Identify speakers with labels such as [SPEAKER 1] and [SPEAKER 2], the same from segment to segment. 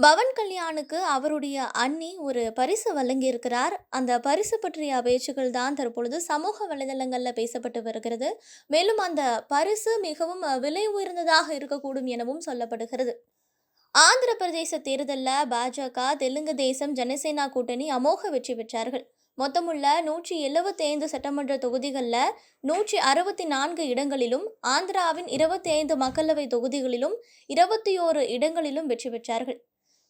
[SPEAKER 1] பவன் கல்யாணுக்கு அவருடைய அண்ணி ஒரு பரிசு வழங்கியிருக்கிறார். அந்த பரிசு பற்றிய பேச்சுக்கள் தான் தற்பொழுது சமூக வலைதளங்கள்ல பேசப்பட்டு வருகிறது. மேலும் அந்த பரிசு மிகவும் விலை உயர்ந்ததாக இருக்கக்கூடும் எனவும் சொல்லப்படுகிறது. ஆந்திர பிரதேச தேர்தல்ல பாஜக, தெலுங்கு தேசம், ஜனசேனா கூட்டணி அமோக வெற்றி பெற்றார்கள். மொத்தமுள்ள 175 சட்டமன்ற தொகுதிகளில் 164 இடங்களிலும், ஆந்திராவின் 25 மக்களவை தொகுதிகளிலும் 21 இடங்களிலும் வெற்றி பெற்றார்கள்.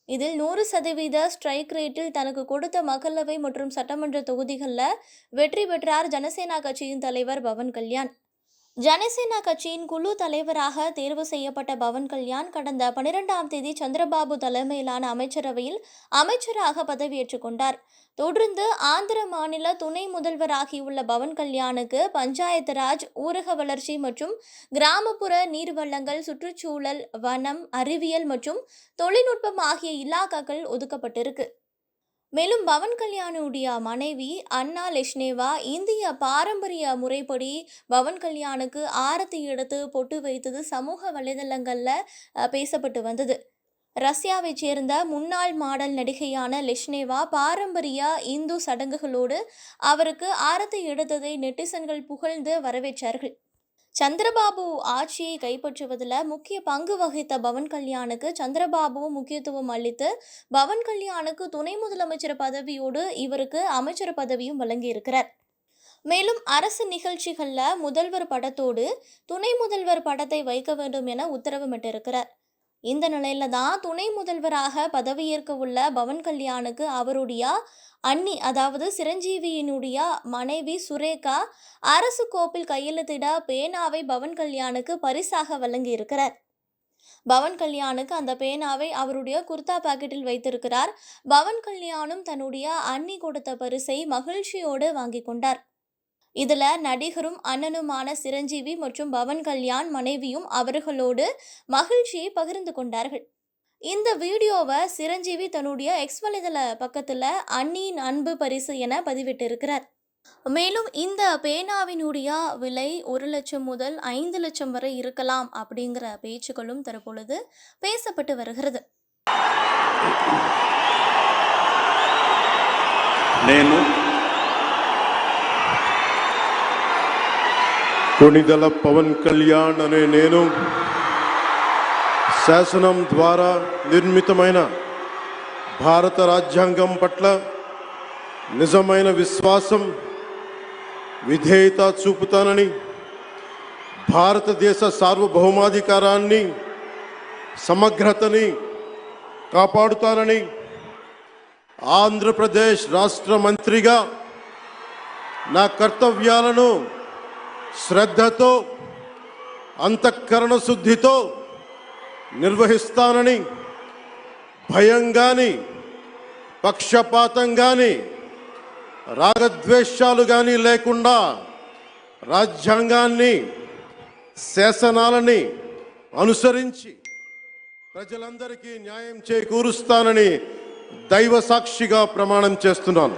[SPEAKER 1] இதில் 100% ஸ்ட்ரைக் ரேட்டில் தனக்கு கொடுத்த மக்களவை மற்றும் சட்டமன்ற தொகுதிகளில் வெற்றி பெற்றார் ஜனசேனா கட்சியின் தலைவர் பவன் கல்யாண். ஜனசேனா கட்சியின் குழு தலைவராக தேர்வு செய்யப்பட்ட பவன் கல்யாண் கடந்த 12ஆம் தேதி சந்திரபாபு தலைமையிலான அமைச்சரவையில் அமைச்சராக பதவியேற்றுக் கொண்டார். தொடர்ந்து ஆந்திர மாநில துணை முதல்வராகியுள்ள பவன் கல்யாணுக்கு பஞ்சாயத்து ராஜ், ஊரக வளர்ச்சி மற்றும் கிராமப்புற நீர்வளங்கள், சுற்றுச்சூழல், வனம், அறிவியல் மற்றும் தொழில்நுட்பம் ஆகிய இலாக்காக்கள் ஒதுக்கப்பட்டிருக்கு. மேலும் பவன் கல்யாணுடைய மனைவி அன்னா லெஷ்னேவா இந்திய பாரம்பரிய முறைப்படி பவன் கல்யாணுக்கு ஆரத்தி எடுத்து பொட்டு வைத்தது சமூக வலைதளங்களில் பேசப்பட்டு வந்தது. ரஷ்யாவை சேர்ந்த முன்னாள் மாடல் நடிகையான லெஷ்னேவா பாரம்பரிய இந்து சடங்குகளோடு அவருக்கு ஆரத்தி எடுத்ததை நெட்டிசன்கள் புகழ்ந்து வரவேற்றார்கள். சந்திரபாபு ஆட்சியை கைப்பற்றுவதில் முக்கிய பங்கு வகித்த பவன் கல்யாணுக்கு சந்திரபாபுவும் முக்கியத்துவம் அளித்து பவன் கல்யாணுக்கு துணை முதலமைச்சர் பதவியோடு இவருக்கு அமைச்சர் பதவியும் வழங்கியிருக்கிறார். மேலும் அரசு நிகழ்ச்சிகளில் முதல்வர் படத்தோடு துணை முதல்வர் படத்தை வைக்க வேண்டும் என உத்தரவிட்டிருக்கிறார். இந்த நிலையில தான் துணை முதல்வராக பதவியேற்க உள்ள பவன் கல்யாணுக்கு அவருடைய அண்ணி, அதாவது சிரஞ்சீவியினுடைய மனைவி சுரேகா அரசு கோப்பில் கையெழுத்திட பேனாவை பவன் கல்யாணுக்கு பரிசாக வழங்கி இருக்கிறார். பவன் கல்யாணுக்கு அந்த பேனாவை அவருடைய குர்தா பாக்கெட்டில் வைத்திருக்கிறார். பவன் கல்யாணும் தன்னுடைய அண்ணி கொடுத்த பரிசை மகிழ்ச்சியோடு வாங்கி கொண்டார். இதுல நடிகரும் அண்ணனுமான சிரஞ்சீவி மற்றும் பவன் கல்யாண் மனைவியும் அவர்களோடு மகிழ்ச்சியை பகிர்ந்து கொண்டார்கள். இந்த வீடியோவை சிரஞ்சீவி தன்னுடைய எக்ஸ் வலைதள பக்கத்துல அண்ணியின் அன்பு பரிசு என பதிவிட்டிருக்கிறார். மேலும் இந்த பேனாவினுடைய விலை 1 லட்சம் முதல் 5 லட்சம் வரை இருக்கலாம் அப்படிங்கிற பேச்சுக்களும் தற்பொழுது பேசப்பட்டு வருகிறது.
[SPEAKER 2] కొణిదల పవన్ కళ్యాణ్ అనే నేను శాసనం ద్వారా నిర్మితమైన భారత రాజ్యాంగం పట్ల నిజమైన విశ్వాసం, విధేయత చూపుతానని, భారతదేశ సార్వభౌమాధికారాన్ని, సమగ్రతని కాపాడుతానని, ఆంధ్రప్రదేశ్ రాష్ట్ర మంత్రిగా నా కర్తవ్యాలను శ్రద్ధతో, అంతఃకరణ శుద్ధితో నిర్వహిస్తానని, భయం కానీ, పక్షపాతం కానీ, రాగద్వేషాలు కానీ లేకుండా రాజ్యాంగాన్ని, శాసనాలని అనుసరించి ప్రజలందరికీ న్యాయం చేకూరుస్తానని దైవ సాక్షిగా ప్రమాణం చేస్తున్నాను.